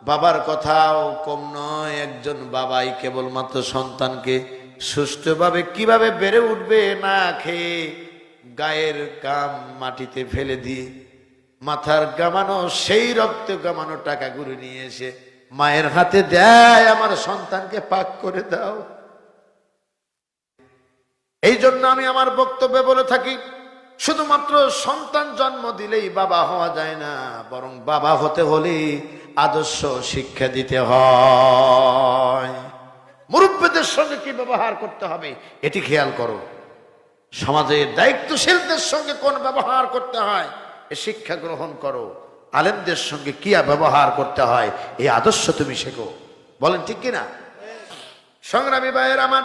বাবার কথাও কম নয়। একজন বাবাই কেবলমাত্র সন্তানকে সুষ্ঠুভাবে কিভাবে বেড়ে উঠবে না খেয়ে গায়ের কাম মাটিতে ফেলে দিয়ে মাথার গামানো সেই রক্ত গামানো টাকাগুলো নিয়ে এসে মায়ের হাতে দেয়, আমার সন্তানকে পাক করে দাও। এই জন্য আমি আমার বক্তব্যে বলে থাকি, শুধুমাত্র সন্তান জন্ম দিলেই বাবা হওয়া যায় না, বরং বাবা হতে হলে আদর্শ শিক্ষা দিতে হয়। মুরব্বীদের সঙ্গে কি ব্যবহার করতে হবে এটি খেয়াল করো। সমাজের দায়িত্বশীলদের সঙ্গে কোন ব্যবহার করতে হয় এ শিক্ষা গ্রহণ করো। আলেমদের সঙ্গে কি ব্যবহার করতে হয় এই আদর্শ তুমি শেখো। বলেন ঠিক কিনা? সংগ্রামী ভাইয়ের আমার,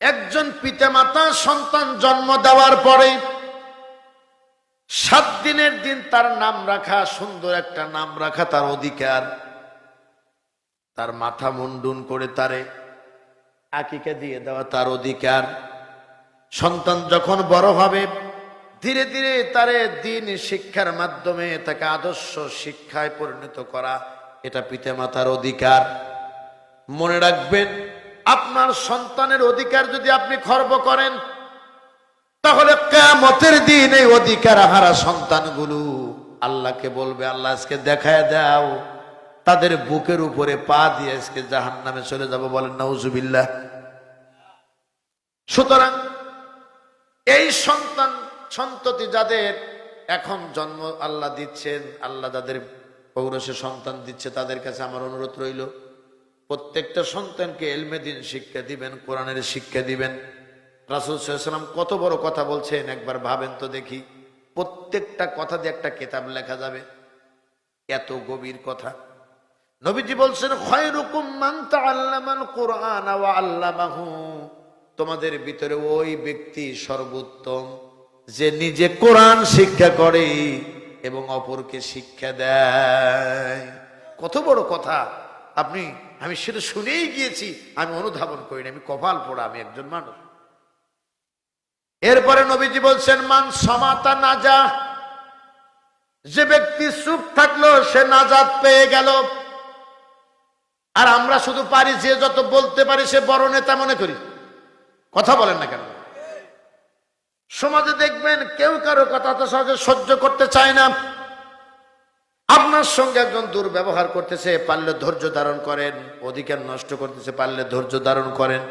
একজন পিতামাতা সন্তান জন্ম দেওয়ার পরে 7 দিনের দিন তার নাম রাখা, সুন্দর একটা নাম রাখা তার অধিকার। তার মাথা মুন্ডুন করে তারে আকিকা দিয়ে দেওয়া তার অধিকার। সন্তান যখন বড় হবে ধীরে ধীরে তারে দ্বীন শিক্ষার মাধ্যমে তাকে আদর্শ শিক্ষায় পরিণত করা, এটা পিতামাতার অধিকার। মনে রাখবেন, আপনার সন্তানের অধিকার যদি আপনি খর্ব করেন তাহলে কিয়ামতের দিন এই অধিকার হারা সন্তানগুলো আল্লাহকে বলবে, আল্লাহ আজকে দেখায় দাও। তাদের বুকের উপরে পা দিয়ে আজকে জাহান্নামে চলে যাব। বলেন নাউজুবিল্লাহ। সুতরাং এই সন্ততি যাদের এখন জন্ম আল্লাহ দিচ্ছেন, আল্লাহ যাদের পৌরসে সন্তান দিচ্ছে, তাদের কাছে আমার অনুরোধ রইল, প্রত্যেকটা সন্তানকে ইলমে দ্বীন শিক্ষা দিবেন, কোরআনের শিক্ষা দিবেন। রাসূল সাল্লাল্লাহু আলাইহি ওয়াসাল্লাম কত বড় কথা বলছেন একবার ভাবেন তো দেখি। প্রত্যেকটা কথা দিয়ে একটা কিতাব লেখা যাবে, এত গভীর কথা। নবীজি বলছেন, খায়রুকুম মান তাআল্লামাল কুরআন ওয়া আল্লামাহু, তোমাদের ভিতরে ওই ব্যক্তি সর্বোত্তম যে নিজে কোরআন শিক্ষা করে এবং অপরকে শিক্ষা দেয়। কত বড় কথা! আমি সেটা শুনেই গিয়েছি, আমি অনুধাবন করিনি, আমি কপাল পোড়া, আমি একজন মানুষ। এরপরে নবীজি বলছেন, মান সামাতা নাজা, যে ব্যক্তি চুপ থাকলো সে নাজাত পেয়ে গেল। আর আমরা শুধু পারি, যে যত বলতে পারি সে বড় নেতা মনে করি। কথা বলেন না কেন? সমাজে দেখবেন কেউ কারো কথা তো সহজে সহ্য করতে চায় না। আপনার সঙ্গে একজন দুর্ব্যবহার করতেছে, পারলে ধৈর্য ধারণ করেন। অধিকার নষ্ট করতেছে, পারলে ধৈর্য ধারণ করেন।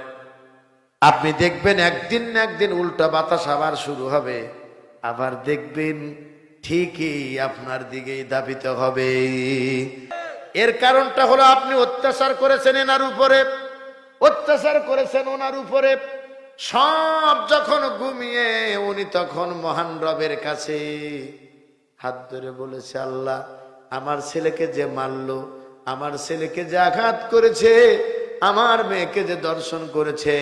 আপনি দেখবেন একদিন না একদিন উল্টা বাতাস আবার শুরু হবে, আবার দেখবেন ঠিকই আপনার দিকেই ধাবিত হবে। এর কারণটা হলো আপনি অত্যাচার করেছেন এনার উপরে, অত্যাচার করেছেন ওনার উপরে। সব যখন ঘুমিয়ে উনি তখন মহান রবের কাছে হাত ধরে বলেছে, আল্লাহ আমার ছেলেকে যে মারলো, আমার ছেলেকে যে আঘাত করেছে, আমার মেয়েকে যে দর্শন করেছে,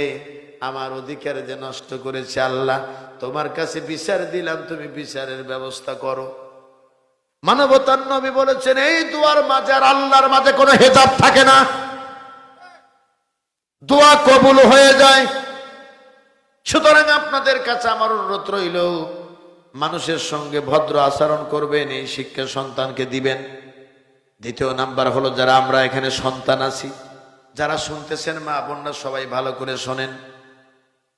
আমার অধিকার যে নষ্ট করেছে, আল্লাহ তোমার কাছে বিচার দিলাম, তুমি বিচারের ব্যবস্থা করো। মানবতার নবী বলেছেন, এই দোয়ার মাঝে আর আল্লাহর মাঝে কোনো হেজাব থাকে না, দোয়া কবুল হয়ে যায়। সুতরাং আপনাদের কাছে আমার অনুরোধ রইল, মানুষের সঙ্গে ভদ্র আচরণ করবেন, এই শিক্ষা সন্তানকে দিবেন। দ্বিতীয় নাম্বার হলো, যারা আমরা এখানে সন্তান আছি, যারা শুনতেছেন মা বোনরা সবাই ভালো করে শোনেন।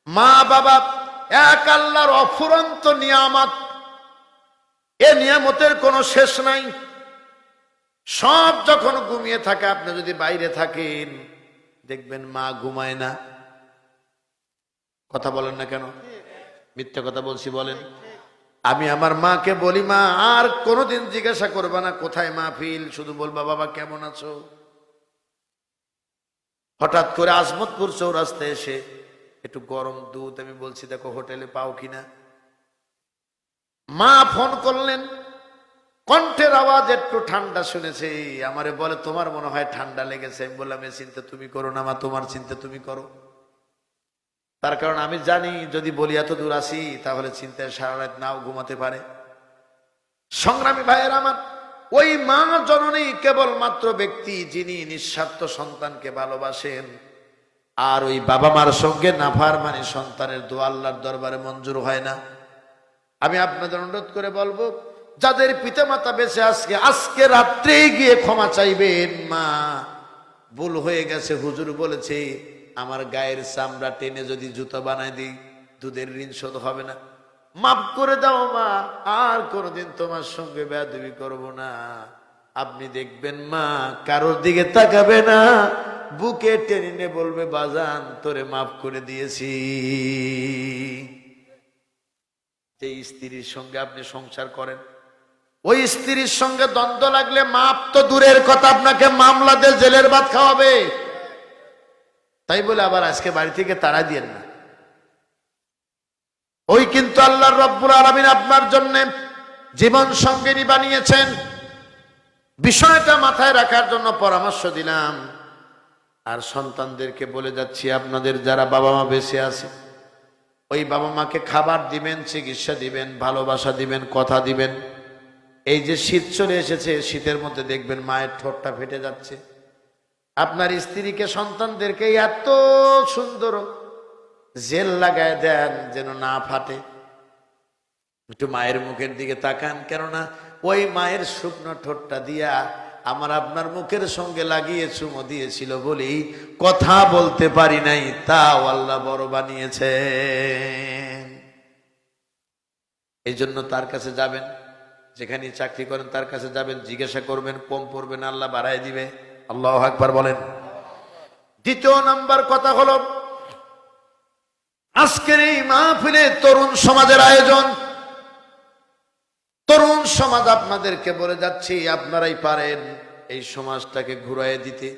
মা বাবা এক আল্লাহর অফুরন্ত নিয়ামত, এ নিয়ামতের কোনো শেষ নাই। সব যখন ঘুমিয়ে থাকে, আপনি যদি বাইরে থাকেন দেখবেন মা ঘুমায় না। কথা বলেন না কেন? মিথ্যা কথা বলছি বলেন? আমি আমার মাকে বলি, মা আর কোনোদিন জিজ্ঞাসা করবা না কোথায় মাহফিল, শুধু বলবা বাবা কেমন আছো। হঠাৎ করে আজমতপুর চৌরাস্তায় এসে একটু গরম দুধ, আমি বলছি দেখো হোটেলে পাও কিনা। মা ফোন করলেন, কণ্ঠের আওয়াজ একটু ঠান্ডা শুনেছে, আমারে বলে তোমার মনে হয় ঠান্ডা লেগেছে। আমি বললাম এ চিন্তা তুমি করো না মা, তোমার চিন্তা তুমি করো। তার কারণ আমি জানি যদি বলি এত দূর আসি তাহলে চিন্তায় সারা রাত নাও ঘুমাতে পারে। সংগ্রামী ভাইয়ের আমার, ওই মা জননী কেবলমাত্র ব্যক্তি যিনি নিঃস্বার্থ সন্তানকে ভালোবাসেন। আর ওই বাবা মার সঙ্গে নাফরমানি সন্তানের দোয়া আল্লাহর দরবারে মঞ্জুর হয় না। আমি আপনাদের অনুরোধ করে বলবো, যাদের পিতামাতা বেঁচে আজকে রাত্রেই গিয়ে ক্ষমা চাইবেন, মা ভুল হয়ে গেছে, হুজুর বলেছে আমার গায়ের চামড়া টেনে যদি জুতো বানাই দিই দুধের ঋণ শোধ হবে না, মাফ করে দাও মা, আর কোনোদিন তোমার সঙ্গে বেয়াদবি করব না। আপনি দেখবেন মা কারোর দিকে তাকাবে না, বুকে টেনে বলবে বাজান তোরে মাফ করে দিয়েছি। যে স্ত্রীর সঙ্গে আপনি সংসার করেন, ওই স্ত্রীর সঙ্গে দ্বন্দ্ব লাগলে মাপ তো দূরের কথা, আপনাকে মামলা দিয়ে জেলের ভাত খাওয়াবে। তাই বলে আবার আজকে বাড়ি থেকে তাড়া দিয়েন না। ওই কিন্তু আল্লাহ রব্বুল আলামিন আপনার জন্য জীবন সঙ্গিনী বানিয়েছেন। বিষয়টা মাথায় রাখার জন্য পরামর্শ দিলাম। আর সন্তানদেরকে বলে যাচ্ছি, আপনাদের যারা বাবা মা বেঁচে আছে, ওই বাবা মাকে খাবার দিবেন, চিকিৎসা দিবেন, ভালোবাসা দিবেন, কথা দিবেন। এই যে শীত চলে এসেছে, শীতের মধ্যে দেখবেন মায়ের ঠোঁটটা ফেটে যাচ্ছে। আপনার স্ত্রীকে সন্তানদেরকে এত সুন্দর জেল লাগায় দেন যেন না ফাটে। একটু মায়ের মুখের দিকে তাকান, কেননা ওই মায়ের শুকনো ঠোঁটটা দিয়া আমার আপনার মুখের সঙ্গে লাগিয়ে চুমো দিয়েছিল বলেই কথা বলতে পারি নাই, তাও আল্লাহ বড় বানিয়েছে। এই জন্য তার কাছে যাবেন, যেখানে চাকরি করেন তার কাছে যাবেন, জিজ্ঞাসা করবেন, কম পড়বেন, আল্লাহ বাড়ায় দিবে। আল্লাহু আকবার বলেন। দ্বিতীয় নাম্বার কথা হলো, আজকের এই মাহফিলে তরুণ সমাজের আয়োজন। তরুণ সমাজ আপনাদেরকে বলে যাচ্ছি, আপনারাই পারেন এই সমাজটাকে ঘুরাইয়ে দিতে।